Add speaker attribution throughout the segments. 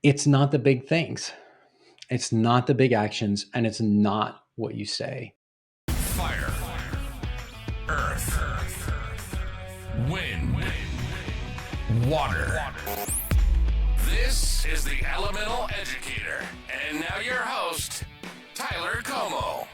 Speaker 1: It's not the big things. It's not the big actions, and it's not what you say.
Speaker 2: Fire, earth, wind, water. This is the Elemental Educator. And now your host, Tyler Comeau.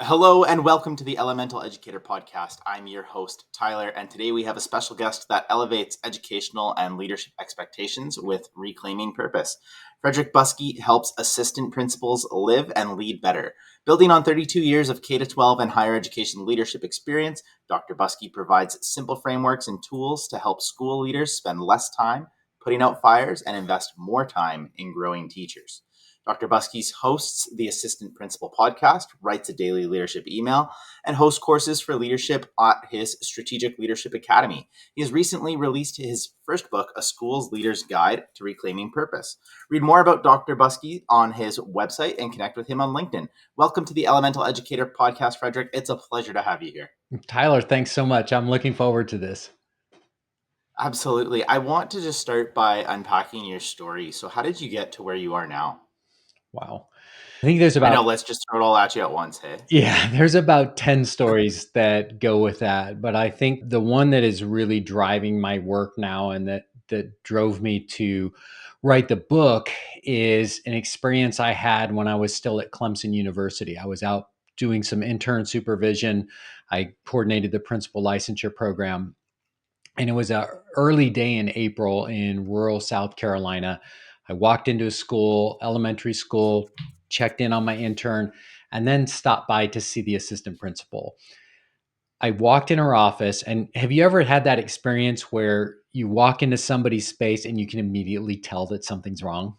Speaker 3: Hello and welcome to the Elemental Educator Podcast. I'm your host, Tyler, and today we have a special guest that elevates educational and leadership expectations with reclaiming purpose. Frederick Buskey helps assistant principals live and lead better. Building on 32 years of K-12 and higher education leadership experience, Dr. Buskey provides simple frameworks and tools to help school leaders spend less time putting out fires and invest more time in growing teachers. Dr. Buskey hosts the Assistant Principal Podcast, writes a daily leadership email, and hosts courses for leadership at his Strategic Leadership Academy. He has recently released his first book, A School's Leader's Guide to Reclaiming Purpose. Read more about Dr. Buskey on his website and connect with him on LinkedIn. Welcome to the Elemental Educator Podcast, Frederick. It's a pleasure to have you here.
Speaker 1: Tyler, thanks so much. I'm looking forward to this.
Speaker 3: Absolutely. I want to just start by unpacking your story. So how did you get to where you are now?
Speaker 1: Wow. I think there's about...
Speaker 3: I know, let's just throw it all at you at once, hey?
Speaker 1: Yeah, there's about 10 stories that go with that. But I think the one that is really driving my work now and that drove me to write the book is an experience I had when I was still at Clemson University. I was out doing some intern supervision. I coordinated the principal licensure program. And it was an early day in April in rural South Carolina. I walked into a school, elementary school, checked in on my intern, and then stopped by to see the assistant principal. I walked in her office, and have you ever had that experience where you walk into somebody's space and you can immediately tell that something's wrong,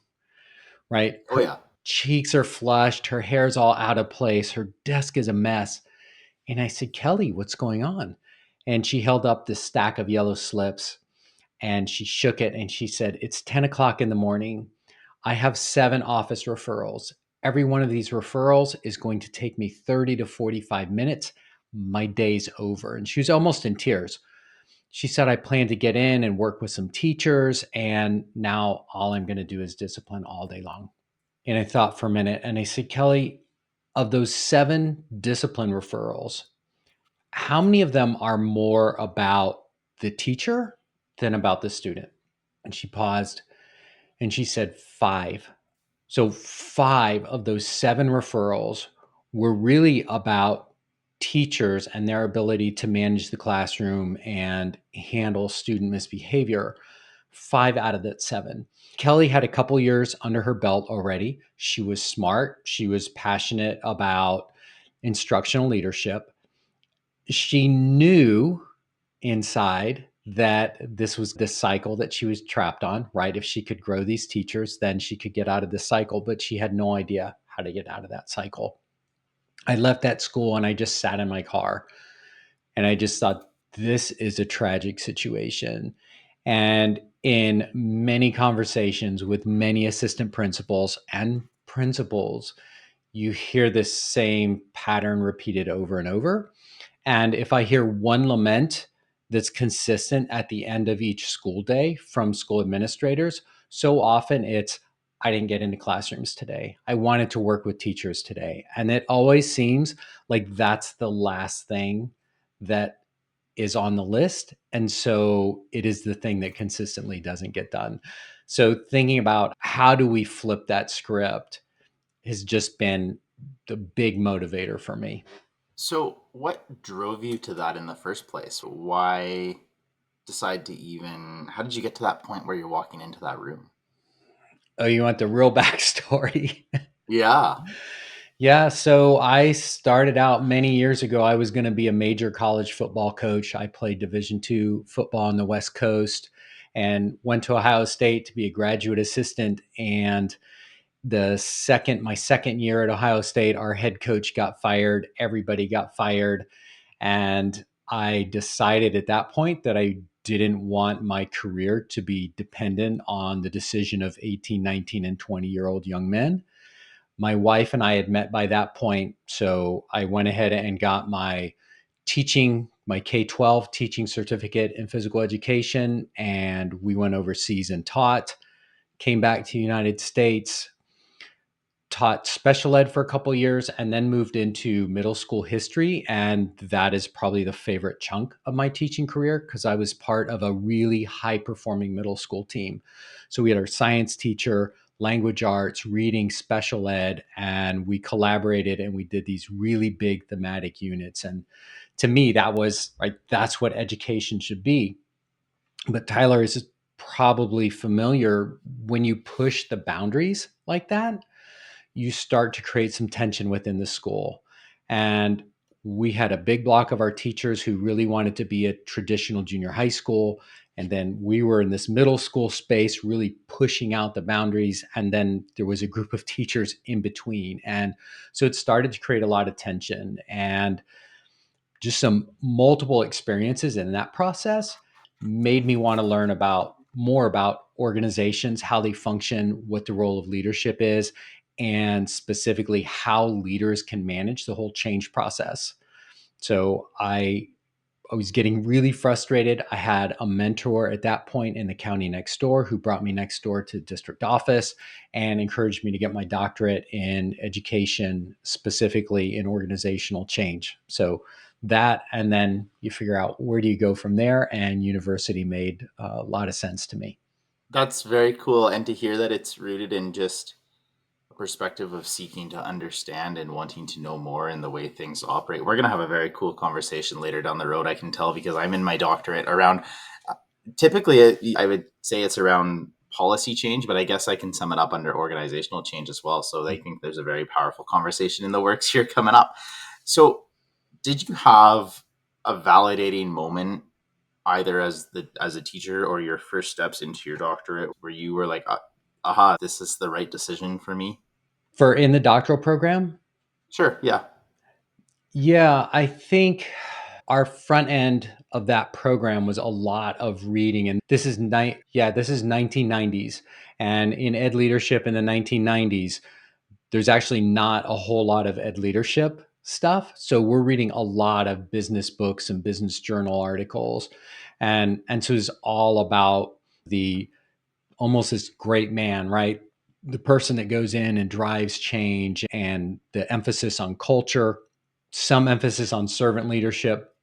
Speaker 1: right?
Speaker 3: Oh, yeah.
Speaker 1: Cheeks are flushed, her hair's all out of place, her desk is a mess. And I said, Kelly, what's going on? And she held up this stack of yellow slips and she shook it and she said, it's 10 o'clock in the morning. I have 7 office referrals. Every one of these referrals is going to take me 30 to 45 minutes. My day's over. And she was almost in tears. She said, I plan to get in and work with some teachers. And now all I'm going to do is discipline all day long. And I thought for a minute and I said, Kelly, of those 7 discipline referrals, how many of them are more about the teacher than about the student? And she paused and she said 5. So 5 of those 7 referrals were really about teachers and their ability to manage the classroom and handle student misbehavior. 5 out of that 7. Kelly had a couple years under her belt already. She was smart. She was passionate about instructional leadership. She knew inside that this was the cycle that she was trapped on, right? If she could grow these teachers, then she could get out of the cycle, but she had no idea how to get out of that cycle. I left that school and I just sat in my car and I just thought, this is a tragic situation. And in many conversations with many assistant principals and principals, you hear this same pattern repeated over and over. And if I hear one lament that's consistent at the end of each school day from school administrators, so often it's, I didn't get into classrooms today. I wanted to work with teachers today. And it always seems like that's the last thing that is on the list. And so it is the thing that consistently doesn't get done. So thinking about how do we flip that script has just been the big motivator for me.
Speaker 3: So what drove you to that in the first place? Why decide to how did you get to that point where you're walking into that room?
Speaker 1: Oh, you want the real backstory?
Speaker 3: Yeah.
Speaker 1: Yeah, so I started out many years ago. I was going to be a major college football coach. I played Division II football on the West Coast and went to Ohio State to be a graduate assistant. And my second year at Ohio State, our head coach got fired. Everybody got fired. And I decided at that point that I didn't want my career to be dependent on the decision of 18, 19, and 20-year-old young men. My wife and I had met by that point. So I went ahead and got my teaching my K-12 teaching certificate in physical education, and we went overseas and taught, came back to the United States, taught special ed for a couple of years, and then moved into middle school history. And that is probably the favorite chunk of my teaching career because I was part of a really high performing middle school team. So we had our science teacher, language arts, reading, special ed, and we collaborated and we did these really big thematic units. And to me, that was like, that's what education should be. But Tyler is probably familiar when you push the boundaries like that, you start to create some tension within the school. And we had a big block of our teachers who really wanted to be a traditional junior high school. And then we were in this middle school space, really pushing out the boundaries. And then there was a group of teachers in between. And so it started to create a lot of tension. And just some multiple experiences in that process made me want to learn about more about organizations, how they function, what the role of leadership is, and specifically how leaders can manage the whole change process. So I was getting really frustrated. I had a mentor at that point in the county next door who brought me next door to district office and encouraged me to get my doctorate in education, specifically in organizational change. So that, and then you figure out where do you go from there, and university made a lot of sense to me.
Speaker 3: That's very cool. And to hear that it's rooted in just a perspective of seeking to understand and wanting to know more in the way things operate. We're going to have a very cool conversation later down the road, I can tell, because I'm in my doctorate around, typically, I would say it's around policy change, but I guess I can sum it up under organizational change as well. So I think there's a very powerful conversation in the works here coming up. So did you have a validating moment either as a teacher or your first steps into your doctorate where you were like, aha, this is the right decision for me?
Speaker 1: For in the doctoral program?
Speaker 3: Sure. Yeah.
Speaker 1: Yeah, I think our front end of that program was a lot of reading, and this is 1990s, and in ed leadership in the 1990s there's actually not a whole lot of ed leadership stuff, so we're reading a lot of business books and business journal articles, and so it's all about the almost this great man, right? The person that goes in and drives change, and the emphasis on culture, some emphasis on servant leadership.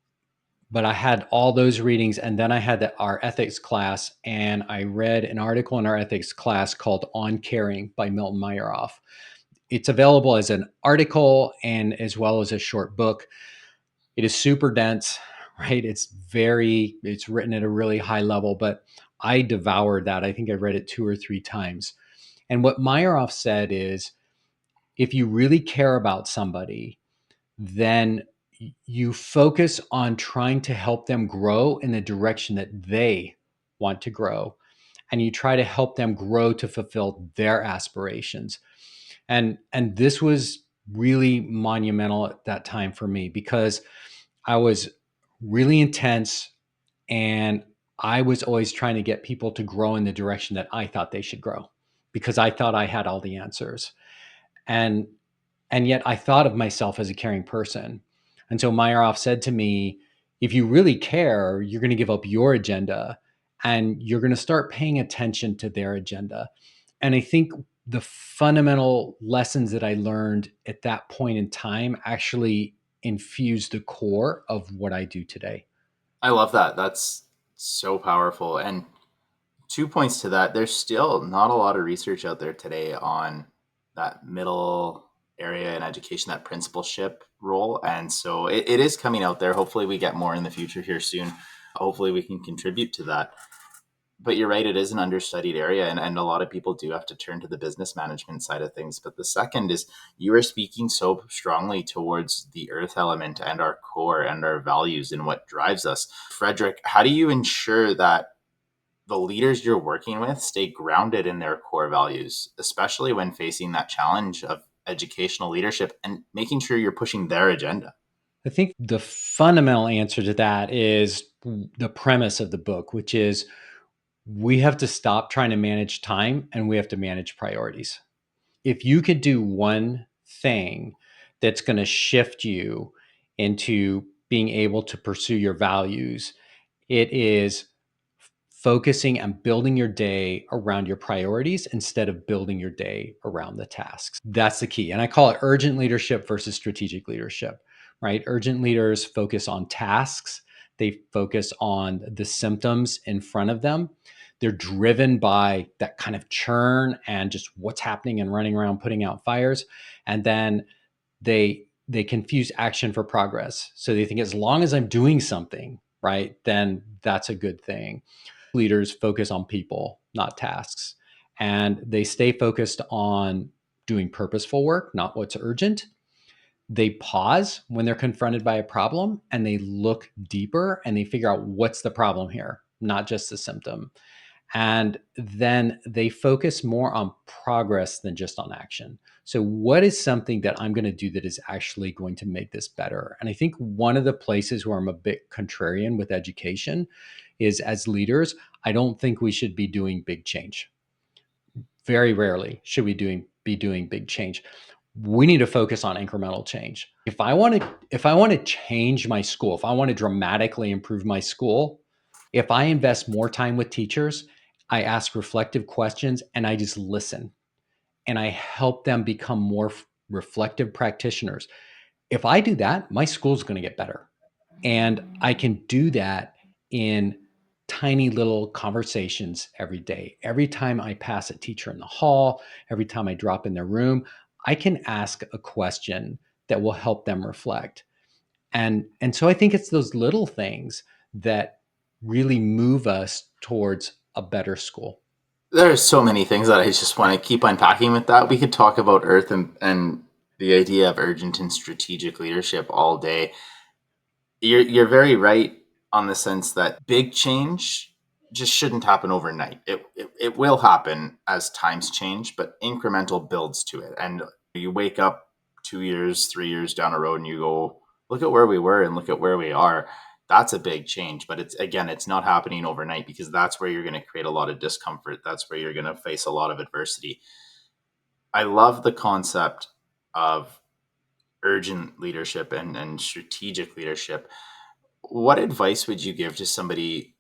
Speaker 1: But I had all those readings, and then I had our ethics class, and I read an article in our ethics class called On Caring by Milton Myeroff. It's available as an article and as well as a short book. It is super dense, right? It's written at a really high level, but I devoured that. I think I read it 2 or 3 times. And what Myeroff said is, if you really care about somebody, then you focus on trying to help them grow in the direction that they want to grow. And you try to help them grow to fulfill their aspirations. And this was really monumental at that time for me because I was really intense, and I was always trying to get people to grow in the direction that I thought they should grow because I thought I had all the answers. And and yet I thought of myself as a caring person. And so Meyerhoff said to me, if you really care, you're going to give up your agenda and you're going to start paying attention to their agenda. And I think the fundamental lessons that I learned at that point in time actually infused the core of what I do today.
Speaker 3: I love that. That's so powerful. And 2 points to that. There's still not a lot of research out there today on that middle area in education, that principalship role. And so it is coming out there. Hopefully we get more in the future here soon. Hopefully we can contribute to that. But you're right, it is an understudied area, and a lot of people do have to turn to the business management side of things. But the second is, you are speaking so strongly towards the earth element and our core and our values and what drives us. Frederick, how do you ensure that the leaders you're working with stay grounded in their core values, especially when facing that challenge of educational leadership and making sure you're pushing their agenda?
Speaker 1: I think the fundamental answer to that is the premise of the book, which is we have to stop trying to manage time and we have to manage priorities. If you could do one thing that's going to shift you into being able to pursue your values. It is focusing and building your day around your priorities instead of building your day around the tasks. That's the key. And I call it urgent leadership versus strategic leadership, right? Urgent leaders focus on tasks, they focus on the symptoms in front of them. They're driven by that kind of churn and just what's happening and running around putting out fires. And then they confuse action for progress. So they think as long as I'm doing something, right, then that's a good thing. Leaders focus on people, not tasks. And they stay focused on doing purposeful work, not what's urgent. They pause when they're confronted by a problem and they look deeper and they figure out what's the problem here, not just the symptom. And then they focus more on progress than just on action. So, what is something that I'm going to do that is actually going to make this better? And I think one of the places where I'm a bit contrarian with education is as leaders, I don't think we should be doing big change. Very rarely should we be doing big change. We need to focus on incremental change. If I want to change my school, if I want to dramatically improve my school, if I invest more time with teachers, I ask reflective questions and I just listen and I help them become more reflective practitioners. If I do that, my school's going to get better. And I can do that in tiny little conversations every day. Every time I pass a teacher in the hall, every time I drop in their room, I can ask a question that will help them reflect. And so I think it's those little things that really move us towards a better school.
Speaker 3: There are so many things that I just want to keep unpacking with that. We could talk about Earth and the idea of urgent and strategic leadership all day. You're very right on the sense that big change just shouldn't happen overnight. It will happen as times change, but incremental builds to it. And you wake up 2 years, 3 years down the road and you go, look at where we were and look at where we are. That's a big change. But it's not happening overnight, because that's where you're going to create a lot of discomfort. That's where you're going to face a lot of adversity. I love the concept of urgent leadership and strategic leadership. What advice would you give to somebody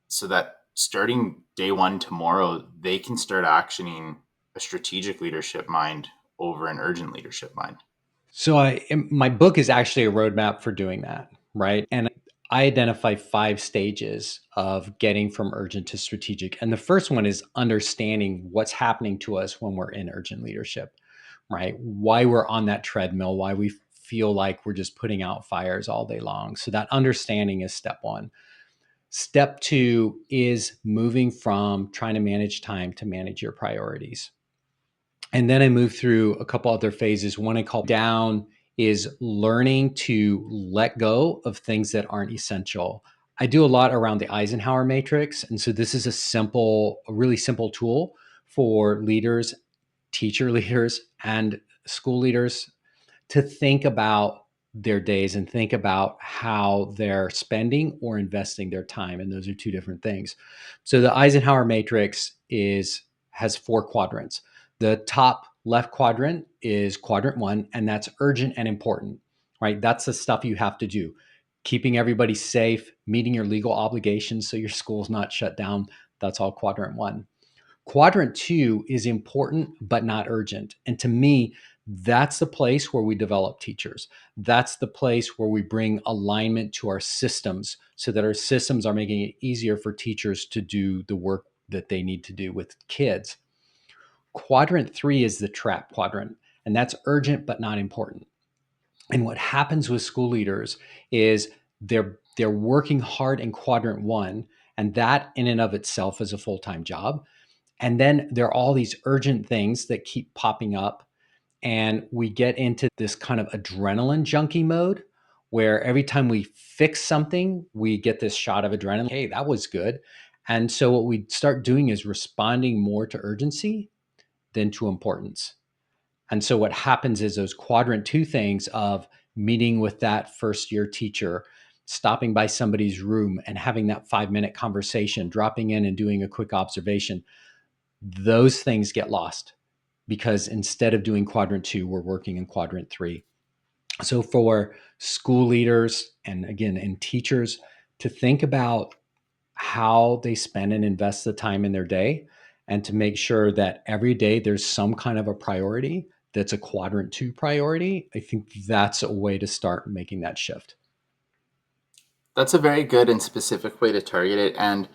Speaker 3: so that starting day one tomorrow, they can start actioning a strategic leadership mind over an urgent leadership mind?
Speaker 1: So my book is actually a roadmap for doing that, right? And I identify 5 stages of getting from urgent to strategic. And the first one is understanding what's happening to us when we're in urgent leadership, right? Why we're on that treadmill, why we feel like we're just putting out fires all day long. So that understanding is step 1. Step 2 is moving from trying to manage time to manage your priorities. And then I move through a couple other phases. One I call down is learning to let go of things that aren't essential. I do a lot around the Eisenhower matrix. And so this is a really simple tool for leaders, teacher leaders, and school leaders to think about their days and think about how they're spending or investing their time. And those are 2 different things. So the Eisenhower matrix has 4 quadrants. The top left quadrant is quadrant 1, and that's urgent and important, right? That's the stuff you have to do. Keeping everybody safe, meeting your legal obligations so your school's not shut down. That's all quadrant 1. Quadrant 2 is important, but not urgent. And to me, that's the place where we develop teachers. That's the place where we bring alignment to our systems so that our systems are making it easier for teachers to do the work that they need to do with kids. Quadrant 3 is the trap quadrant, and that's urgent, but not important. And what happens with school leaders is they're working hard in quadrant 1, and that in and of itself is a full-time job. And then there are all these urgent things that keep popping up. And we get into this kind of adrenaline junkie mode where every time we fix something, we get this shot of adrenaline. Hey, that was good. And so what we start doing is responding more to urgency than to importance. And so what happens is those quadrant 2 things of meeting with that first year teacher, stopping by somebody's room and having that 5-minute conversation, dropping in and doing a quick observation, those things get lost because instead of doing quadrant 2, we're working in quadrant 3. So for school leaders and again, and teachers to think about how they spend and invest the time in their day, and to make sure that every day there's some kind of a priority that's a quadrant 2 priority. I think that's a way to start making that shift.
Speaker 3: That's a very good and specific way to target it. And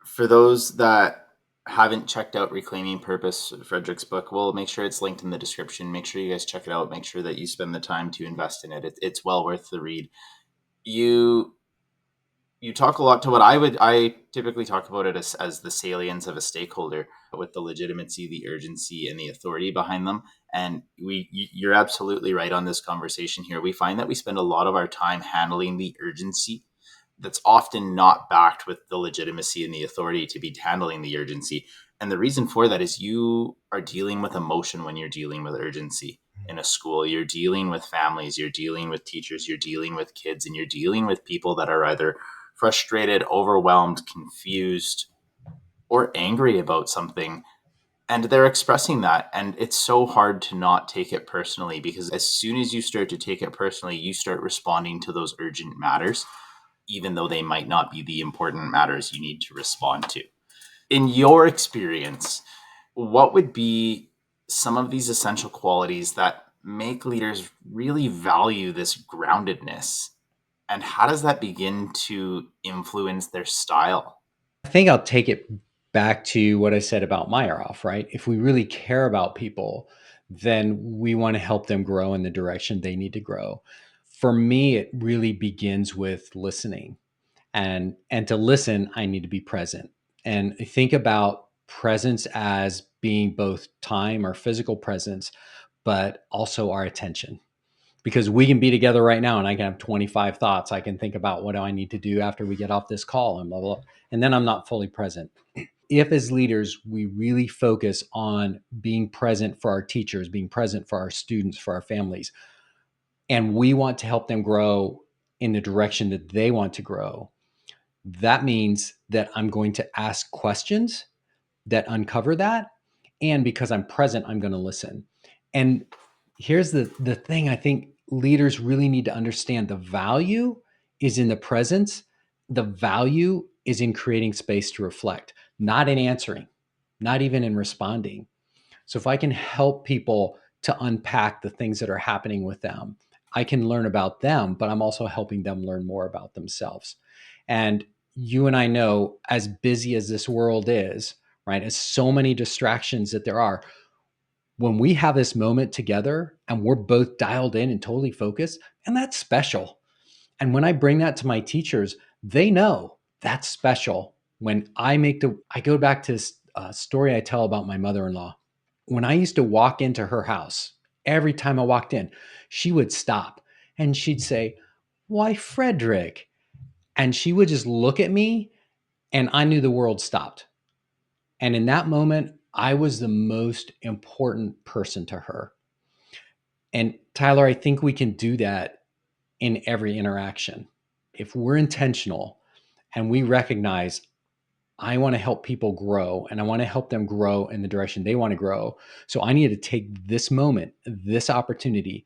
Speaker 3: for those that haven't checked out Reclaiming Purpose, Frederick's book, we'll make sure it's linked in the description. Make sure you guys check it out. Make sure that you spend the time to invest in it. It's well worth the read. You talk a lot to what I typically talk about it as the salience of a stakeholder, with the legitimacy, the urgency, and the authority behind them. And you're absolutely right on this conversation here. We find that we spend a lot of our time handling the urgency that's often not backed with the legitimacy and the authority to be handling the urgency. And the reason for that is you are dealing with emotion when you're dealing with urgency in a school. You're dealing with families, you're dealing with teachers, you're dealing with kids, and you're dealing with people that are either frustrated, overwhelmed, confused, or angry about something. And they're expressing that. And it's so hard to not take it personally, because as soon as you start to take it personally, you start responding to those urgent matters, even though they might not be the important matters you need to respond to. In your experience, what would be some of these essential qualities that make leaders really value this groundedness? And how does that begin to influence their style?
Speaker 1: I think I'll take it back to what I said about Meyerhoff, right? If we really care about people, then we want to help them grow in the direction they need to grow. For me, it really begins with listening. And to listen, I need to be present. And I think about presence as being both time or physical presence, but also our attention. Because we can be together right now and I can have 25 thoughts. I can think about what do I need to do after we get off this call and blah, blah, blah. And then I'm not fully present. If as leaders, we really focus on being present for our teachers, being present for our students, for our families, and we want to help them grow in the direction that they want to grow, that means that I'm going to ask questions that uncover that. And because I'm present, I'm going to listen. And here's the thing: I think leaders really need to understand the value is in the presence. The value is in creating space to reflect, not in answering, not even in responding. So if I can help people to unpack the things that are happening with them, I can learn about them, but I'm also helping them learn more about themselves. And you and I know, as busy as this world is, right, as so many distractions that there are, when we have this moment together and we're both dialed in and totally focused, and that's special. And when I bring that to my teachers, they know that's special. When I go back to this story I tell about my mother-in-law. When I used to walk into her house, every time I walked in, she would stop and she'd say, "Why, Frederick?" And she would just look at me, and I knew the world stopped. And in that moment, I was the most important person to her. And Tyler, I think we can do that in every interaction. If we're intentional and we recognize, I want to help people grow and I want to help them grow in the direction they want to grow. So I need to take this moment, this opportunity,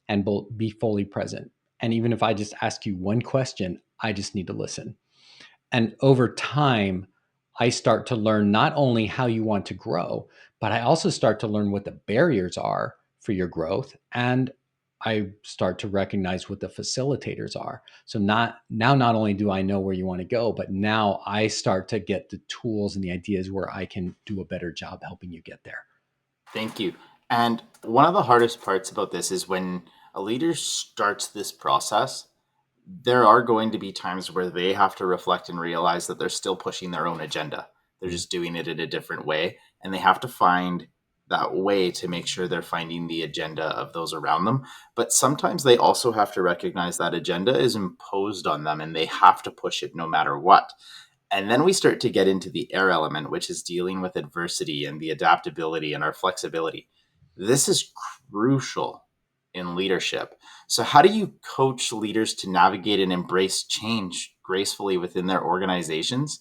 Speaker 1: and be fully present. And even if I just ask you one question, I just need to listen. And over time, I start to learn not only how you want to grow, but I also start to learn what the barriers are for your growth. And I start to recognize what the facilitators are. So not only do I know where you want to go, but now I start to get the tools and the ideas where I can do a better job helping you get there.
Speaker 3: Thank you. And one of the hardest parts about this is when a leader starts this process, there are going to be times where they have to reflect and realize that they're still pushing their own agenda. They're just doing it in a different way. And they have to find that way to make sure they're finding the agenda of those around them. But sometimes they also have to recognize that agenda is imposed on them and they have to push it no matter what. And then we start to get into the air element, which is dealing with adversity and the adaptability and our flexibility. This is crucial in leadership. So how do you coach leaders to navigate and embrace change gracefully within their organizations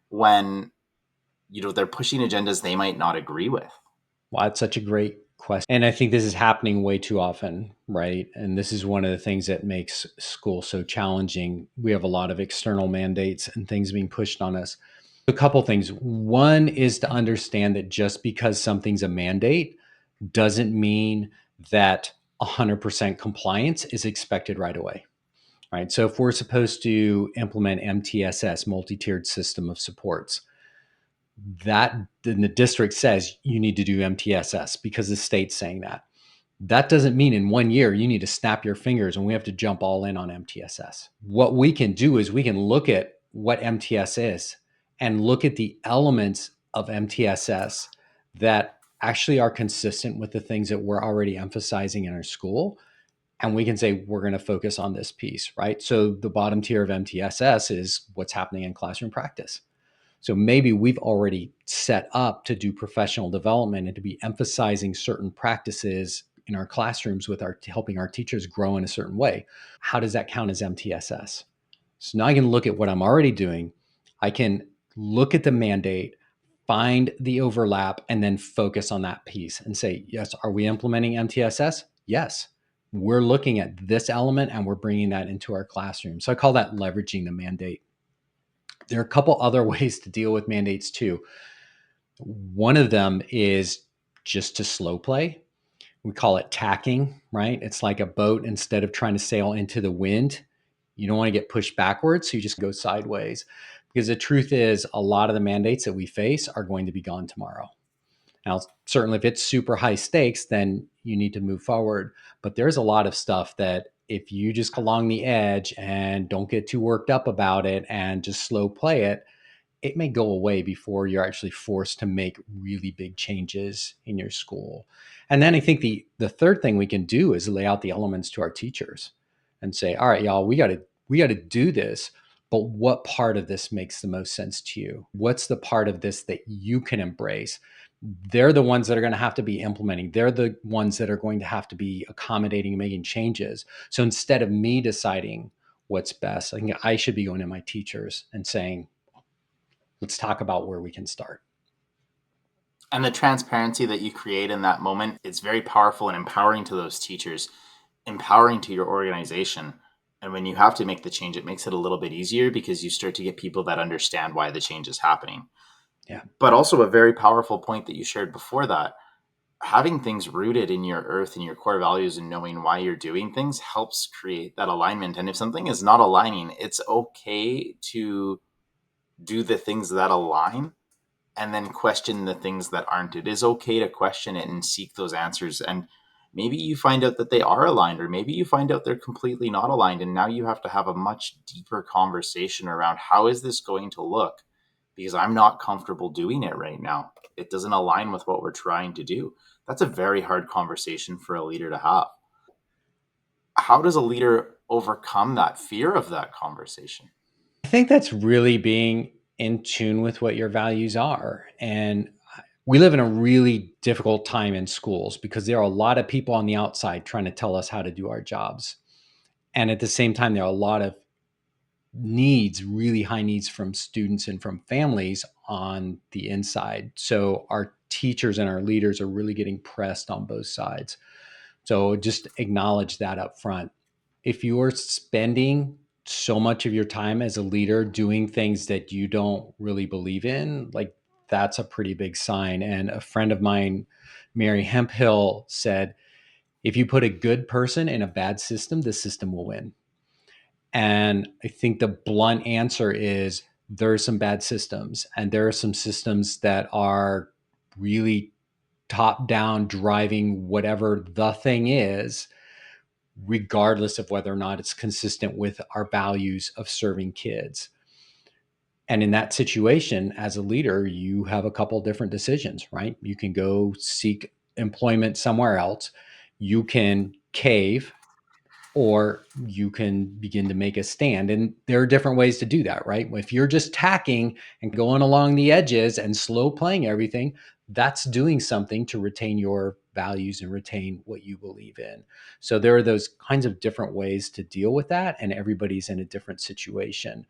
Speaker 3: when they're pushing agendas they might not agree with?
Speaker 1: Well, that's such a great questions. And I think this is happening way too often, right? And this is one of the things that makes school so challenging. We have a lot of external mandates and things being pushed on us. A couple things. One is to understand that just because something's a mandate doesn't mean that 100% compliance is expected right away. Right. So if we're supposed to implement MTSS, multi-tiered system of supports, that then the district says you need to do MTSS because the state's saying that. That doesn't mean in 1 year you need to snap your fingers and we have to jump all in on MTSS. What we can do is we can look at what MTS is and look at the elements of MTSS that actually are consistent with the things that we're already emphasizing in our school. And we can say, we're going to focus on this piece, right? So the bottom tier of MTSS is what's happening in classroom practice. So maybe we've already set up to do professional development and to be emphasizing certain practices in our classrooms with helping our teachers grow in a certain way. How does that count as MTSS? So now I can look at what I'm already doing. I can look at the mandate, find the overlap, and then focus on that piece and say, yes, are we implementing MTSS? Yes. We're looking at this element and we're bringing that into our classroom. So I call that leveraging the mandate. There are a couple other ways to deal with mandates too. One of them is just to slow play. We call it tacking, right? It's like a boat. Instead of trying to sail into the wind, you don't want to get pushed backwards. So you just go sideways. Because the truth is, a lot of the mandates that we face are going to be gone tomorrow. Now, certainly if it's super high stakes, then you need to move forward. But there's a lot of stuff that if you just along the edge and don't get too worked up about it and just slow play it, it may go away before you're actually forced to make really big changes in your school. And then I think the third thing we can do is lay out the elements to our teachers and say, all right, y'all, we got to do this, but what part of this makes the most sense to you? What's the part of this that you can embrace? They're the ones that are going to have to be implementing. They're the ones that are going to have to be accommodating and making changes. So instead of me deciding what's best, I think I should be going to my teachers and saying, let's talk about where we can start.
Speaker 3: And the transparency that you create in that moment is very powerful and empowering to those teachers, empowering to your organization. And when you have to make the change, it makes it a little bit easier because you start to get people that understand why the change is happening.
Speaker 1: Yeah.
Speaker 3: But also a very powerful point that you shared before that, having things rooted in your earth and your core values and knowing why you're doing things helps create that alignment. And if something is not aligning, it's okay to do the things that align and then question the things that aren't. It is okay to question it and seek those answers. And maybe you find out that they are aligned, or maybe you find out they're completely not aligned. And now you have to have a much deeper conversation around how is this going to look? Because I'm not comfortable doing it right now. It doesn't align with what we're trying to do. That's a very hard conversation for a leader to have. How does a leader overcome that fear of that conversation?
Speaker 1: I think that's really being in tune with what your values are. And we live in a really difficult time in schools because there are a lot of people on the outside trying to tell us how to do our jobs. And at the same time, there are a lot of needs, really high needs from students and from families on the inside. So our teachers and our leaders are really getting pressed on both sides. So just acknowledge that up front. If you're spending so much of your time as a leader doing things that you don't really believe in, like that's a pretty big sign. And a friend of mine, Mary Hemphill, said, if you put a good person in a bad system, the system will win. And I think the blunt answer is there are some bad systems, and there are some systems that are really top down driving whatever the thing is, regardless of whether or not it's consistent with our values of serving kids. And in that situation, as a leader, you have a couple different decisions, right? You can go seek employment somewhere else. You can cave, or you can begin to make a stand. And there are different ways to do that, right? If you're just tacking and going along the edges and slow playing everything, that's doing something to retain your values and retain what you believe in. So there are those kinds of different ways to deal with that, and everybody's in a different situation.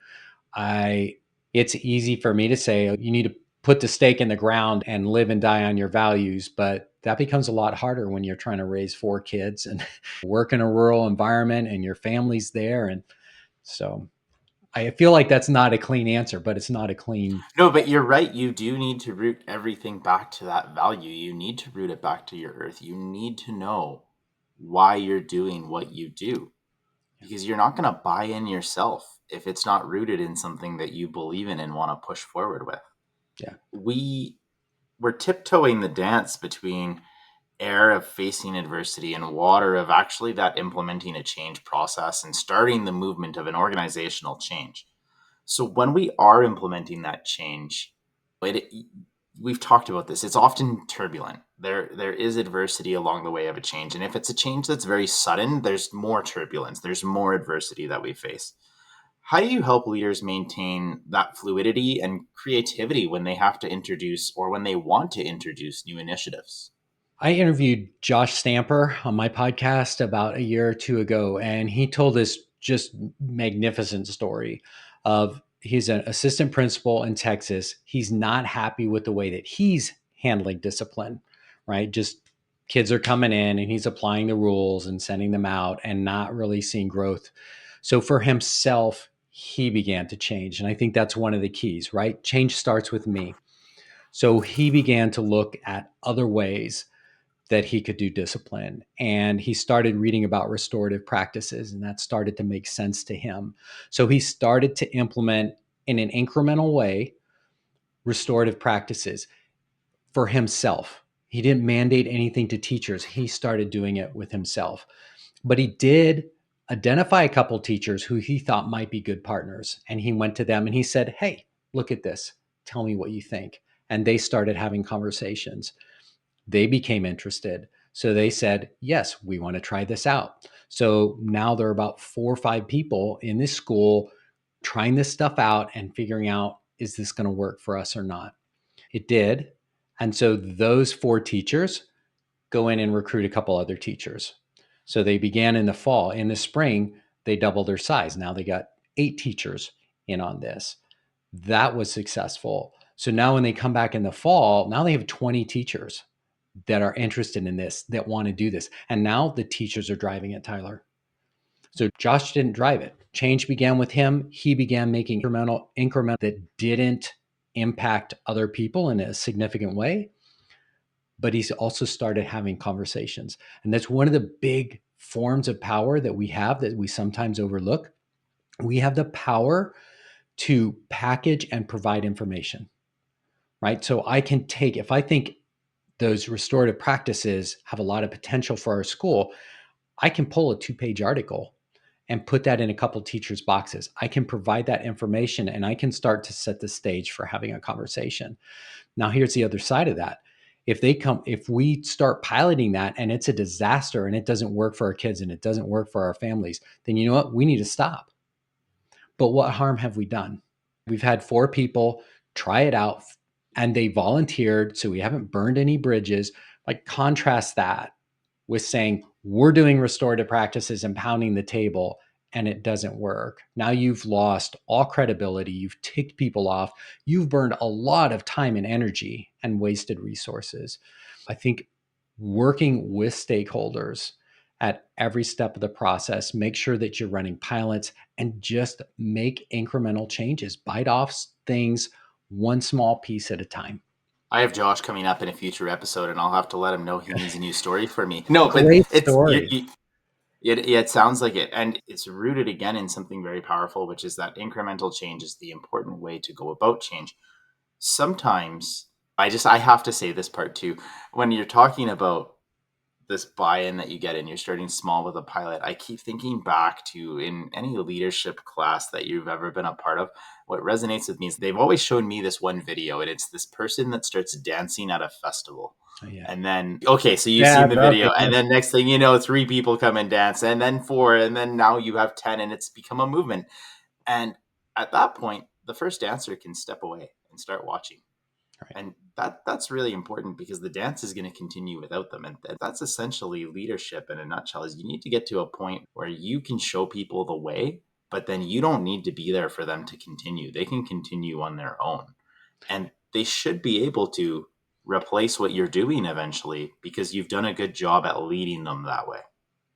Speaker 1: It's easy for me to say you need to put the stake in the ground and live and die on your values, but that becomes a lot harder when you're trying to raise 4 kids and work in a rural environment and your family's there. And so I feel like that's not a clean answer, but it's not a clean.
Speaker 3: No, but you're right. You do need to root everything back to that value. You need to root it back to your earth. You need to know why you're doing what you do, because you're not going to buy in yourself if it's not rooted in something that you believe in and want to push forward with.
Speaker 1: Yeah.
Speaker 3: We're tiptoeing the dance between air of facing adversity and water of actually that implementing a change process and starting the movement of an organizational change. So when we are implementing that change, we've talked about this. It's often turbulent. There is adversity along the way of a change, and if it's a change that's very sudden, there's more turbulence. There's more adversity that we face. How do you help leaders maintain that fluidity and creativity when they have to introduce or when they want to introduce new initiatives?
Speaker 1: I interviewed Josh Stamper on my podcast about a year or two ago, and he told this just magnificent story of he's an assistant principal in Texas. He's not happy with the way that he's handling discipline, right? Just kids are coming in and he's applying the rules and sending them out and not really seeing growth. So for himself, he began to change. And I think that's one of the keys, right? Change starts with me. So he began to look at other ways that he could do discipline. And he started reading about restorative practices, and that started to make sense to him. So he started to implement in an incremental way restorative practices for himself. He didn't mandate anything to teachers. He started doing it with himself. But he did identify a couple teachers who he thought might be good partners. And he went to them and he said, "Hey, look at this. Tell me what you think." And they started having conversations. They became interested. So they said, "Yes, we want to try this out." So now there are about 4 or 5 people in this school trying this stuff out and figuring out, is this going to work for us or not? It did. And so those 4 teachers go in and recruit a couple other teachers. So they began in the fall. In the spring, they doubled their size. Now they got 8 teachers in on this. That was successful. So now when they come back in the fall, now they have 20 teachers that are interested in this, that want to do this. And now the teachers are driving it, Tyler. So Josh didn't drive it. Change began with him. He began making increment that didn't impact other people in a significant way, but he's also started having conversations. And that's one of the big forms of power that we have that we sometimes overlook. We have the power to package and provide information, right? So I can take, if I think those restorative practices have a lot of potential for our school, I can pull a 2-page article and put that in a couple teachers' boxes. I can provide that information and I can start to set the stage for having a conversation. Now, here's the other side of that. If we start piloting that and it's a disaster and it doesn't work for our kids and it doesn't work for our families, then you know what? We need to stop. But what harm have we done? We've had 4 people try it out and they volunteered. So we haven't burned any bridges. Like, contrast that with saying we're doing restorative practices and pounding the table and it doesn't work. Now you've lost all credibility. You've ticked people off. You've burned a lot of time and energy and wasted resources. I think working with stakeholders at every step of the process, make sure that you're running pilots and just make incremental changes, bite off things one small piece at a time.
Speaker 3: I have Josh coming up in a future episode, and I'll have to let him know he needs a new story for me. No, but
Speaker 1: Great
Speaker 3: it's
Speaker 1: story.
Speaker 3: it sounds like it, and it's rooted again in something very powerful, which is that incremental change is the important way to go about change. Sometimes I have to say this part too. When you're talking about this buy-in that you get and you're starting small with a pilot, I keep thinking back to in any leadership class that you've ever been a part of. What resonates with me is they've always shown me this one video, and it's this person that starts dancing at a festival.
Speaker 1: Oh, yeah.
Speaker 3: And then, okay, so you've
Speaker 1: Yeah,
Speaker 3: seen the video,
Speaker 1: okay.
Speaker 3: and then next thing you know, 3 people come and dance, and then 4, and then now you have 10, and it's become a movement. And at that point, the first dancer can step away and start watching. Right. And that's really important, because the dance is going to continue without them. And that's essentially leadership in a nutshell. Is you need to get to a point where you can show people the way, but then you don't need to be there for them to continue. They can continue on their own. And they should be able to replace what you're doing eventually because you've done a good job at leading them that way.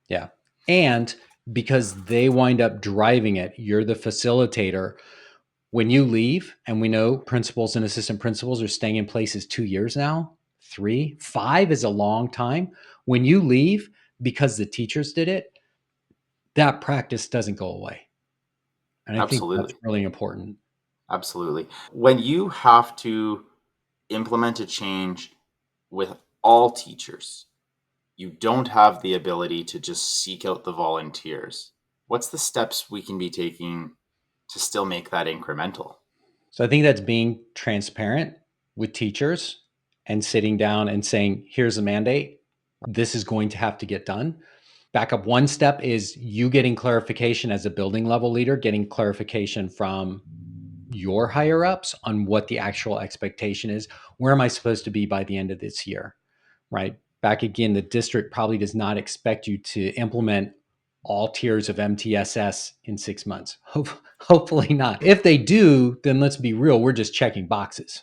Speaker 1: Yeah. And because they wind up driving it, you're the facilitator. When you leave, and we know principals and assistant principals are staying in places 2 years now, 3, 5 is a long time. When you leave, because the teachers did it, that practice doesn't go away. And I think that's
Speaker 3: Absolutely.
Speaker 1: really important.
Speaker 3: Absolutely. When you have to implement a change with all teachers, you don't have the ability to just seek out the volunteers. What's the steps we can be taking to still make that incremental?
Speaker 1: So I think that's being transparent with teachers and sitting down and saying, here's a mandate. This is going to have to get done. Back up one step is you getting clarification as a building level leader, getting clarification from your higher ups on what the actual expectation is. Where am I supposed to be by the end of this year? Right? Back again, the district probably does not expect you to implement all tiers of MTSS in 6 months. Hopefully not. If they do, then let's be real, we're just checking boxes.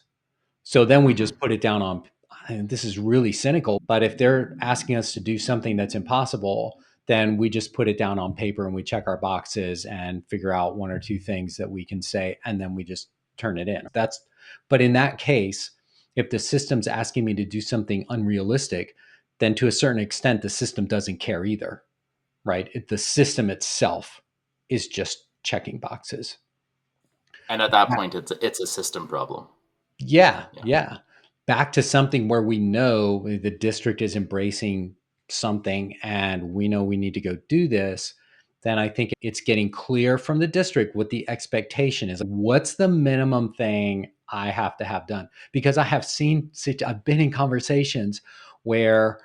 Speaker 1: So then we just put it down on, and this is really cynical, but if they're asking us to do something that's impossible, then we just put it down on paper and we check our boxes and figure out one or two things that we can say, and then we just turn it in. But in that case, if the system's asking me to do something unrealistic, then to a certain extent, the system doesn't care either, right? The system itself is just checking boxes.
Speaker 3: And at that point, it's a system problem.
Speaker 1: Yeah,
Speaker 3: Yeah.
Speaker 1: yeah. Back to something where we know the district is embracing something and we know we need to go do this, then I think it's getting clear from the district what the expectation is. What's the minimum thing I have to have done? Because I've been in conversations where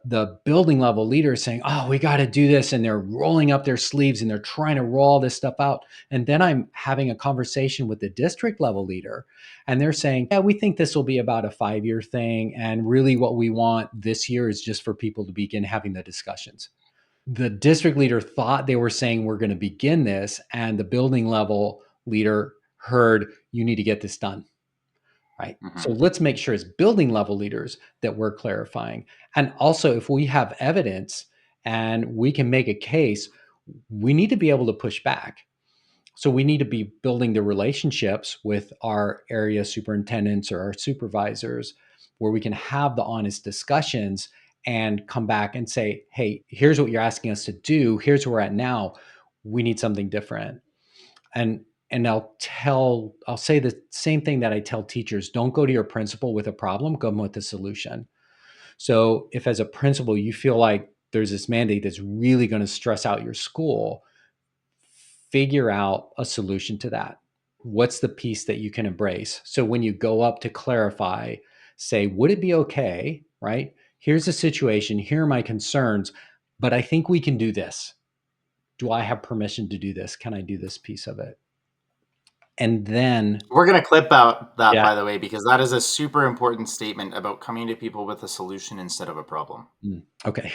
Speaker 1: the building level leader is saying, oh, we got to do this. And they're rolling up their sleeves and they're trying to roll all this stuff out. And then I'm having a conversation with the district level leader and they're saying, yeah, we think this will be about a 5-year thing. And really what we want this year is just for people to begin having the discussions. The district leader thought they were saying we're going to begin this. And the building level leader heard, you need to get this done. Right. So let's make sure as building level leaders that we're clarifying. And also, if we have evidence and we can make a case, we need to be able to push back. So we need to be building the relationships with our area superintendents or our supervisors where we can have the honest discussions and come back and say, hey, here's what you're asking us to do. Here's where we're at now. We need something different. And I'll say the same thing that I tell teachers: don't go to your principal with a problem, come with a solution. So if as a principal you feel like there's this mandate that's really going to stress out your school, figure out a solution to that. What's the piece that you can embrace? So when you go up to clarify, say, would it be okay, right? Here's the situation, here are my concerns, but I think we can do this. Do I have permission to do this? Can I do this piece of it? And then,
Speaker 3: We're going to clip out that,
Speaker 1: yeah.
Speaker 3: by the way, because that is a super important statement about coming to people with a solution instead of a problem.
Speaker 1: Okay.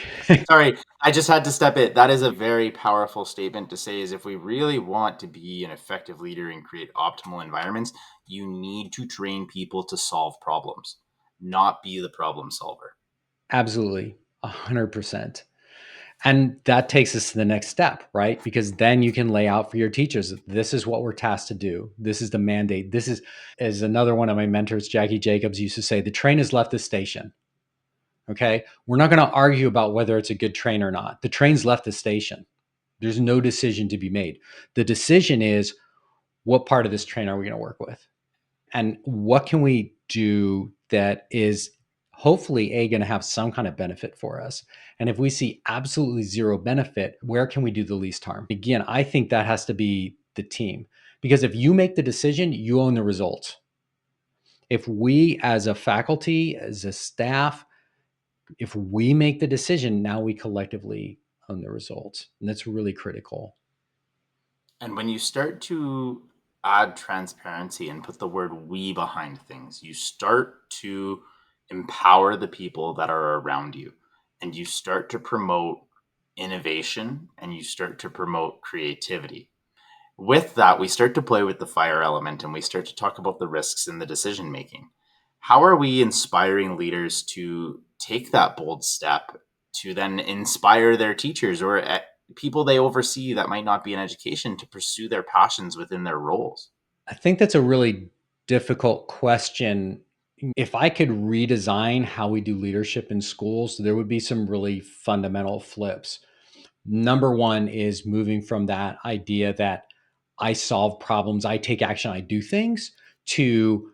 Speaker 3: Sorry, I just had to step in. That is a very powerful statement to say, is if we really want to be an effective leader and create optimal environments, you need to train people to solve problems, not be the problem solver.
Speaker 1: Absolutely. 100%. And that takes us to the next step, right? Because then you can lay out for your teachers, this is what we're tasked to do. This is the mandate. This is, as another one of my mentors, Jackie Jacobs, used to say, the train has left the station. Okay. We're not going to argue about whether it's a good train or not. The train's left the station. There's no decision to be made. The decision is, what part of this train are we going to work with? And what can we do that is hopefully going to have some kind of benefit for us? And if we see absolutely zero benefit, where can we do the least harm? Again, I think that has to be the team, because if you make the decision, you own the results. If we as a faculty, as a staff, if we make the decision, now we collectively own the results. And that's really critical.
Speaker 3: And when you start to add transparency and put the word we behind things, you start to empower the people that are around you, and you start to promote innovation and you start to promote creativity. With that, we start to play with the fire element and we start to talk about the risks in the decision making. How are we inspiring leaders to take that bold step to then inspire their teachers or people they oversee that might not be in education to pursue their passions within their roles?
Speaker 1: I think that's a really difficult question. If I could redesign how we do leadership in schools, there would be some really fundamental flips. Number one is moving from that idea that I solve problems, I take action, I do things, to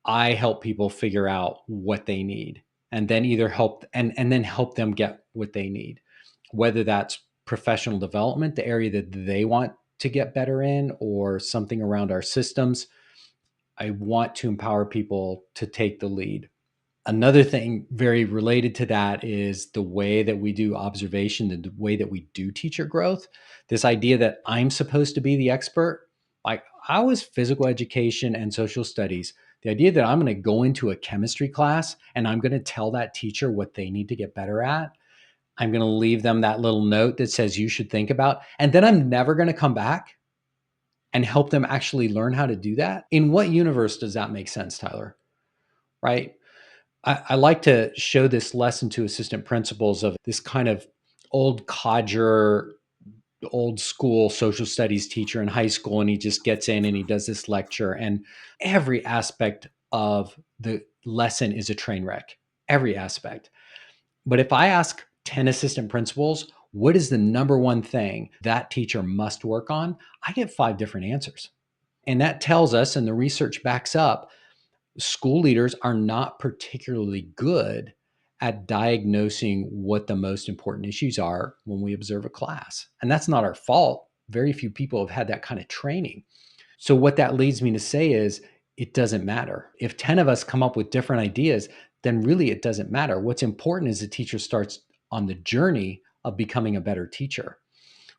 Speaker 1: I help people figure out what they need and then either help and then help them get what they need, whether that's professional development, the area that they want to get better in, or something around our systems. I want to empower people to take the lead. Another thing very related to that is the way that we do observation, the way that we do teacher growth. This idea that I'm supposed to be the expert. Like I was physical education and social studies. The idea that I'm going to go into a chemistry class and I'm going to tell that teacher what they need to get better at. I'm going to leave them that little note that says you should think about, and then I'm never going to come back and help them actually learn how to do that. In what universe does that make sense, Tyler? Right? I like to show this lesson to assistant principals of this kind of old codger, old school social studies teacher in high school. And he just gets in and he does this lecture, and every aspect of the lesson is a train wreck, every aspect. But if I ask 10 assistant principals, what is the number one thing that teacher must work on? I get 5 different answers. And that tells us, and the research backs up, school leaders are not particularly good at diagnosing what the most important issues are when we observe a class. And that's not our fault. Very few people have had that kind of training. So, what that leads me to say is it doesn't matter. If 10 of us come up with different ideas, then really it doesn't matter. What's important is the teacher starts on the journey of becoming a better teacher.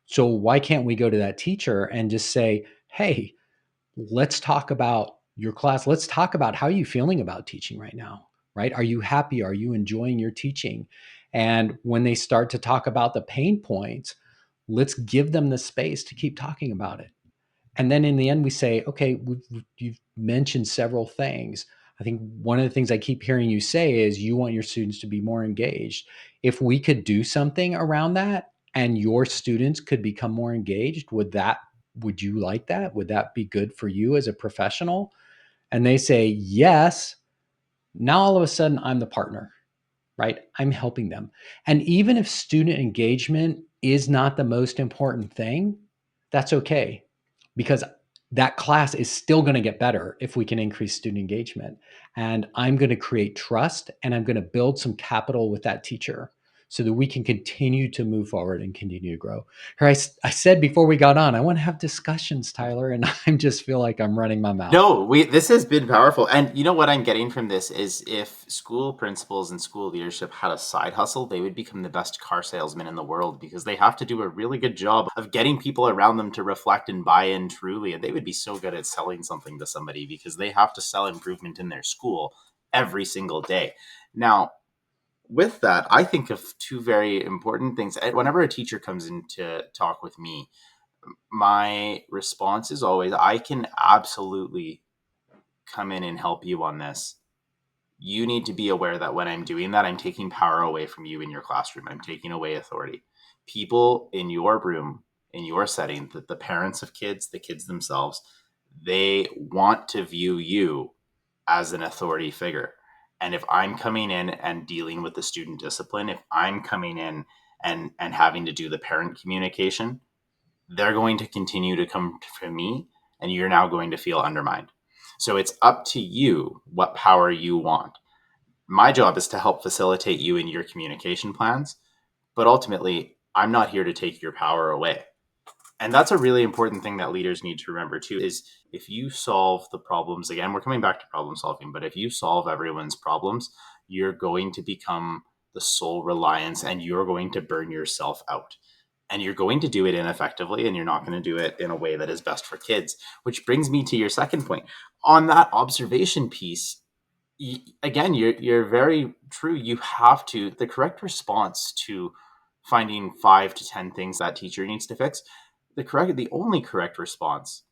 Speaker 1: So, why can't we go to that teacher and just say, hey, let's talk about your class. Let's talk about how you feeling about teaching right now, right? Are you happy? Are you enjoying your teaching? And when they start to talk about the pain points, let's give them the space to keep talking about it. And then in the end, we say, okay, you've mentioned several things. I think one of the things I keep hearing you say is you want your students to be more engaged. If we could do something around that and your students could become more engaged, would you like that? Would that be good for you as a professional? And they say, yes. Now all of a sudden I'm the partner, right? I'm helping them. And even if student engagement is not the most important thing, that's okay, because that class is still going to get better if we can increase student engagement. And I'm going to create trust and I'm going to build some capital with that teacher so that we can continue to move forward and continue to grow. I said before we got on, I want to have discussions, Tyler, and I just feel like I'm running my mouth.
Speaker 3: No, this has been powerful. And you know what I'm getting from this is if school principals and school leadership had a side hustle, they would become the best car salesmen in the world because they have to do a really good job of getting people around them to reflect and buy in truly. And they would be so good at selling something to somebody because they have to sell improvement in their school every single day. Now, with that, I think of two very important things. Whenever a teacher comes in to talk with me, my response is always, I can absolutely come in and help you on this. You need to be aware that when I'm doing that, I'm taking power away from you in your classroom. I'm taking away authority. People in your room, in your setting, the parents of kids, the kids themselves, they want to view you as an authority figure. And if I'm coming in and dealing with the student discipline, if I'm coming in and having to do the parent communication, they're going to continue to come to me and you're now going to feel undermined. So it's up to you what power you want. My job is to help facilitate you in your communication plans, but ultimately, I'm not here to take your power away. And that's a really important thing that leaders need to remember too, is if you solve the problems, again, we're coming back to problem solving, but if you solve everyone's problems, you're going to become the sole reliance and you're going to burn yourself out. And you're going to do it ineffectively and you're not going to do it in a way that is best for kids, which brings me to your second point. On that observation piece, again, you're very true. You have to, the correct response to finding 5 to 10 things that teacher needs to fix, the only correct response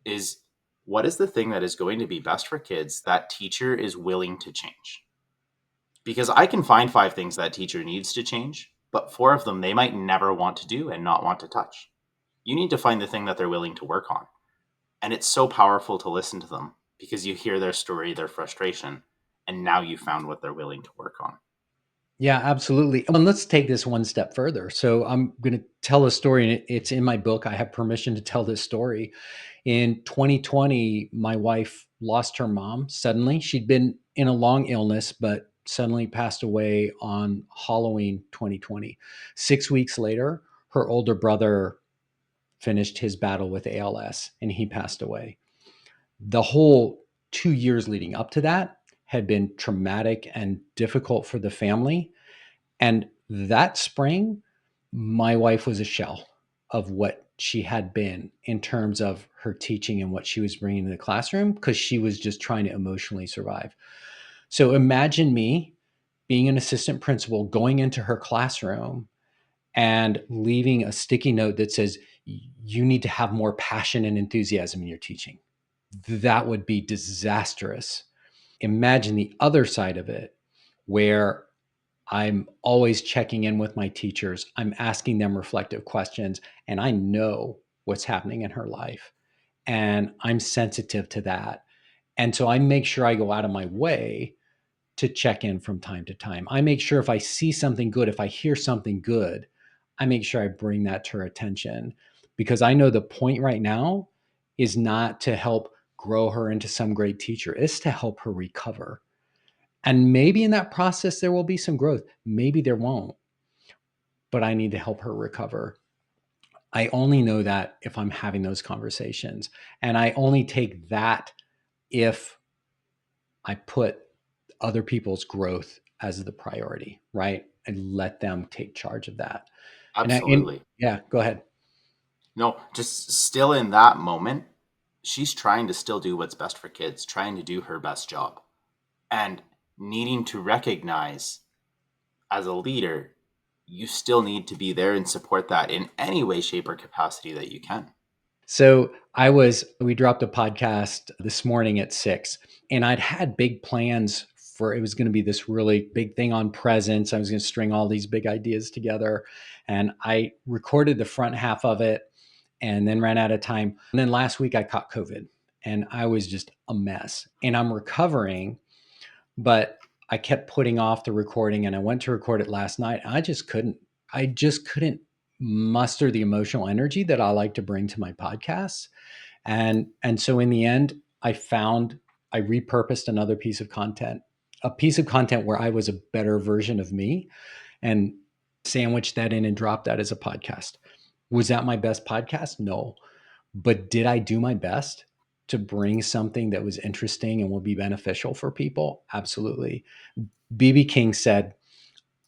Speaker 3: is what is the thing that is going to be best for kids that teacher is willing to change? Because I can find 5 things that teacher needs to change, but 4 of them they might never want to do and not want to touch. You need to find the thing that they're willing to work on. And it's so powerful to listen to them because you hear their story, their frustration, and now you found what they're willing to work on.
Speaker 1: Yeah, absolutely. And let's take this one step further. So I'm going to tell a story, and it's in my book. I have permission to tell this story. In 2020, my wife lost her mom suddenly. She'd been in a long illness, but suddenly passed away on Halloween 2020. 6 weeks later, her older brother finished his battle with ALS and he passed away. The whole 2 years leading up to that had been traumatic and difficult for the family. And that spring, my wife was a shell of what she had been in terms of her teaching and what she was bringing to the classroom because she was just trying to emotionally survive. So imagine me being an assistant principal going into her classroom and leaving a sticky note that says, you need to have more passion and enthusiasm in your teaching. That would be disastrous. Imagine the other side of it, where I'm always checking in with my teachers. I'm asking them reflective questions, and I know what's happening in her life. And I'm sensitive to that. And so I make sure I go out of my way to check in from time to time. I make sure if I see something good, if I hear something good, I make sure I bring that to her attention because I know the point right now is not to help grow her into some great teacher, it's to help her recover. And maybe in that process, there will be some growth. Maybe there won't, but I need to help her recover. I only know that if I'm having those conversations. And I only take that if I put other people's growth as the priority, right? And let them take charge of that. And
Speaker 3: Absolutely.
Speaker 1: yeah, go ahead.
Speaker 3: No, just still in that moment, she's trying to still do what's best for kids, trying to do her best job, and needing to recognize as a leader, you still need to be there and support that in any way, shape, or capacity that you can.
Speaker 1: So we dropped a podcast this morning at 6, and I'd had big plans for it was going to be this really big thing on presence. I was going to string all these big ideas together, and I recorded the front half of it and then ran out of time. And then last week I caught COVID and I was just a mess, and I'm recovering, but I kept putting off the recording, and I went to record it last night. I just couldn't muster the emotional energy that I like to bring to my podcasts. And so in the end, I repurposed another piece of content, a piece of content where I was a better version of me, and sandwiched that in and dropped that as a podcast. Was that my best podcast? No. But did I do my best to bring something that was interesting and will be beneficial for people? Absolutely. BB King said,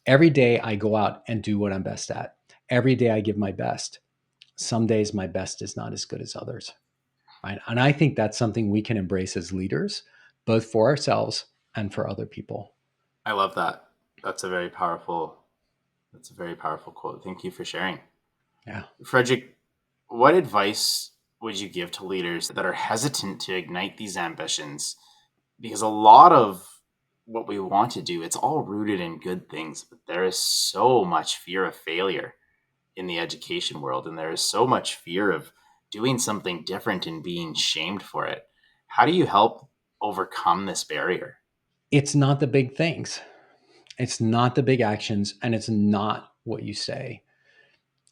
Speaker 1: every day I go out and do what I'm best at. Every day I give my best. Some days my best is not as good as others. Right. And I think that's something we can embrace as leaders, both for ourselves and for other people.
Speaker 3: I love that. That's a very powerful. That's a very powerful quote. Thank you for sharing.
Speaker 1: Yeah.
Speaker 3: Frederick, what advice would you give to leaders that are hesitant to ignite these ambitions? Because a lot of what we want to do, it's all rooted in good things, but there is so much fear of failure in the education world, and there is so much fear of doing something different and being shamed for it. How do you help overcome this barrier?
Speaker 1: It's not the big things. It's not the big actions, and it's not what you say.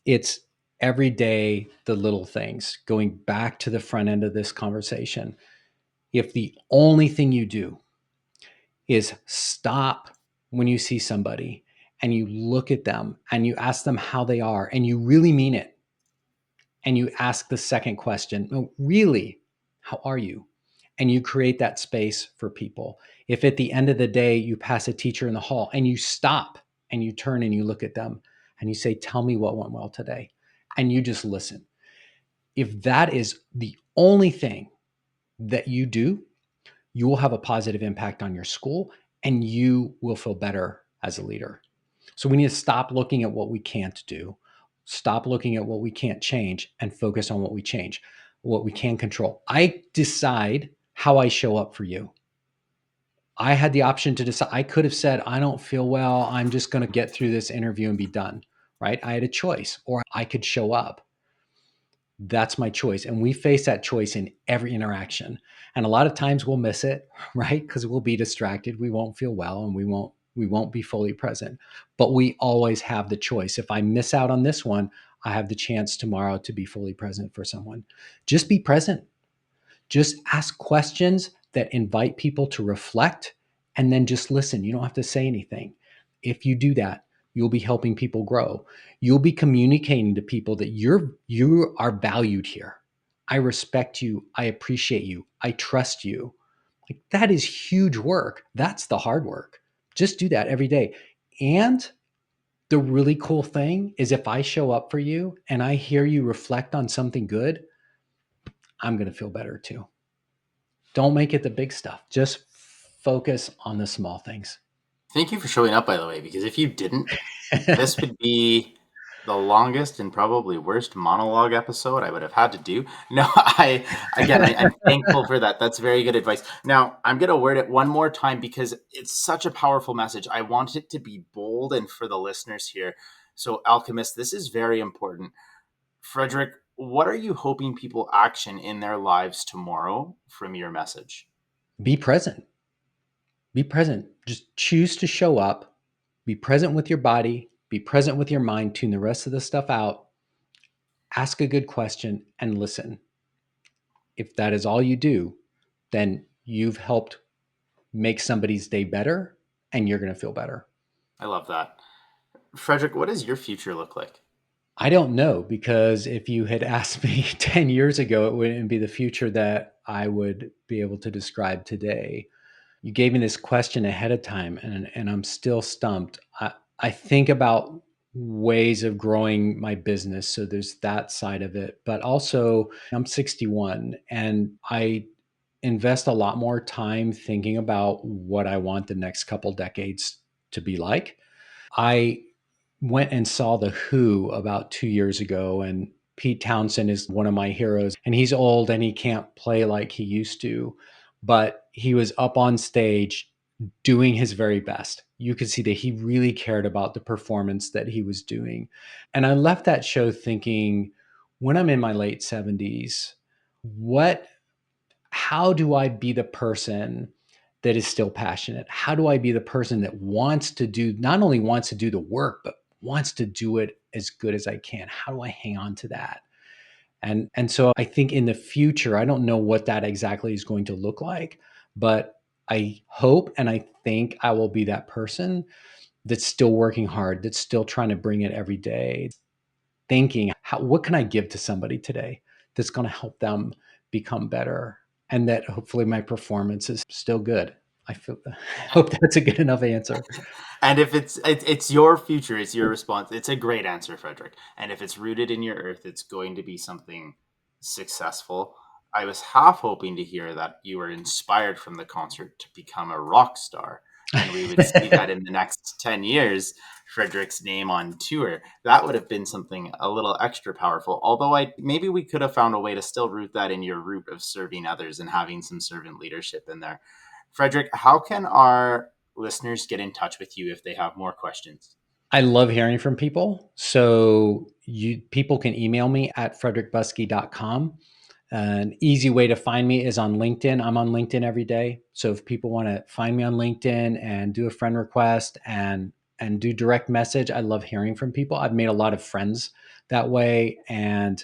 Speaker 1: It's every day, the little things. Going back to the front end of this conversation, if the only thing you do is stop when you see somebody and you look at them and you ask them how they are and you really mean it, and you ask the second question, oh, really, how are you? And you create that space for people. If at the end of the day you pass a teacher in the hall and you stop and you turn and you look at them and you say, tell me what went well today, and you just listen. If that is the only thing that you do, you will have a positive impact on your school and you will feel better as a leader. So we need to stop looking at what we can't do, stop looking at what we can't change, and focus on what we change. what we can control. I decide how I show up for you. I had the option to decide. I could have said, I don't feel well. I'm just going to get through this interview and be done. Right. I had a choice, or I could show up. That's my choice. And we face that choice in every interaction. And a lot of times we'll miss it, right? Because we'll be distracted. We won't feel well and we won't be fully present. But we always have the choice. If I miss out on this one, I have the chance tomorrow to be fully present for someone. Just be present. Just ask questions that invite people to reflect and then just listen. You don't have to say anything. If you do that, you'll be helping people grow. You'll be communicating to people that you are valued here. I respect you. I appreciate you. I trust you. Like, that is huge work. That's the hard work. Just do that every day. And the really cool thing is, if I show up for you and I hear you reflect on something good, I'm going to feel better too. Don't make it the big stuff. Just focus on the small things.
Speaker 3: Thank you for showing up, by the way, because if you didn't, this would be the longest and probably worst monologue episode I would have had to do. No, I'm thankful for that. That's very good advice. Now, I'm going to word it one more time because it's such a powerful message. I want it to be bold and for the listeners here. So, Alchemist, this is very important. Frederick, what are you hoping people action in their lives tomorrow from your message?
Speaker 1: Be present. Be present. Just choose to show up. Be present with your body. Be present with your mind. Tune the rest of the stuff out. Ask a good question and listen. If that is all you do, then you've helped make somebody's day better and you're going to feel better.
Speaker 3: I love that. Frederick, what does your future look like?
Speaker 1: I don't know, because if you had asked me 10 years ago, it wouldn't be the future that I would be able to describe today. You gave me this question ahead of time, and I'm still stumped. I think about ways of growing my business. So there's that side of it. But also, I'm 61 and I invest a lot more time thinking about what I want the next couple decades to be like. I went and saw The Who about 2 years ago, and Pete Townsend is one of my heroes. And he's old and he can't play like he used to, but he was up on stage doing his very best. You could see that he really cared about the performance that he was doing. And I left that show thinking, when I'm in my late 70s, what how do I be the person that is still passionate? How do I be the person that wants to do, not only wants to do the work, but wants to do it as good as I can? How do I hang on to that? And so I think in the future, I don't know what that exactly is going to look like, but I hope and I think I will be that person that's still working hard, that's still trying to bring it every day, thinking, what can I give to somebody today that's going to help them become better? And that hopefully my performance is still good. I hope that's a good enough answer.
Speaker 3: And if it's your future, it's your response. It's a great answer, Frederick. And if it's rooted in your earth, it's going to be something successful. I was half hoping to hear that you were inspired from the concert to become a rock star, and we would see that in the next 10 years, Frederick's name on tour. That would have been something a little extra powerful. Although maybe we could have found a way to still root that in your root of serving others and having some servant leadership in there. Frederick, how can our listeners get in touch with you if they have more questions?
Speaker 1: I love hearing from people. So people can email me at frederickbuskey.com. An easy way to find me is on LinkedIn. I'm on LinkedIn every day. So if people want to find me on LinkedIn and do a friend request and do direct message, I love hearing from people. I've made a lot of friends that way, and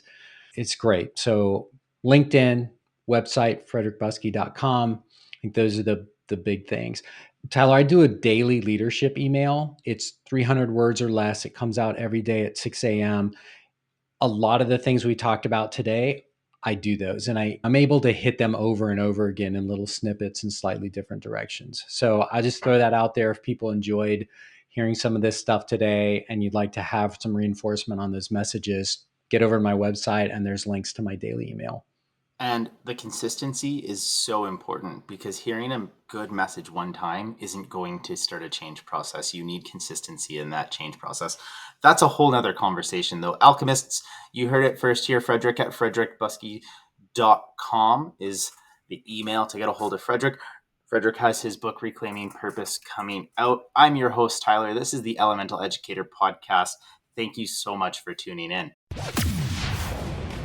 Speaker 1: it's great. So LinkedIn, website, frederickbuskey.com. I think those are the big things. Tyler, I do a daily leadership email. It's 300 words or less. It comes out every day at 6 a.m. A lot of the things we talked about today, I do those, and I'm able to hit them over and over again in little snippets in slightly different directions. So I just throw that out there. If people enjoyed hearing some of this stuff today and you'd like to have some reinforcement on those messages, get over to my website and there's links to my daily email.
Speaker 3: And the consistency is so important, because hearing a good message one time isn't going to start a change process. You need consistency in that change process. That's a whole nother conversation, though. Alchemists, you heard it first here. Frederick at Frederick Buskey. frederickbuskey.com is the email to get a hold of Frederick. Frederick has his book, Reclaiming Purpose, coming out. I'm your host, Tyler. This is the Elemental Educator Podcast. Thank you so much for tuning in.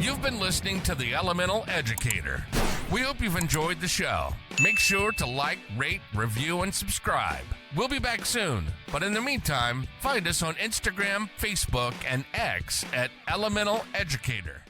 Speaker 2: You've been listening to the Elemental Educator. We hope you've enjoyed the show. Make sure to like, rate, review, and subscribe. We'll be back soon, but in the meantime, find us on Instagram, Facebook, and X at Elemental Educator.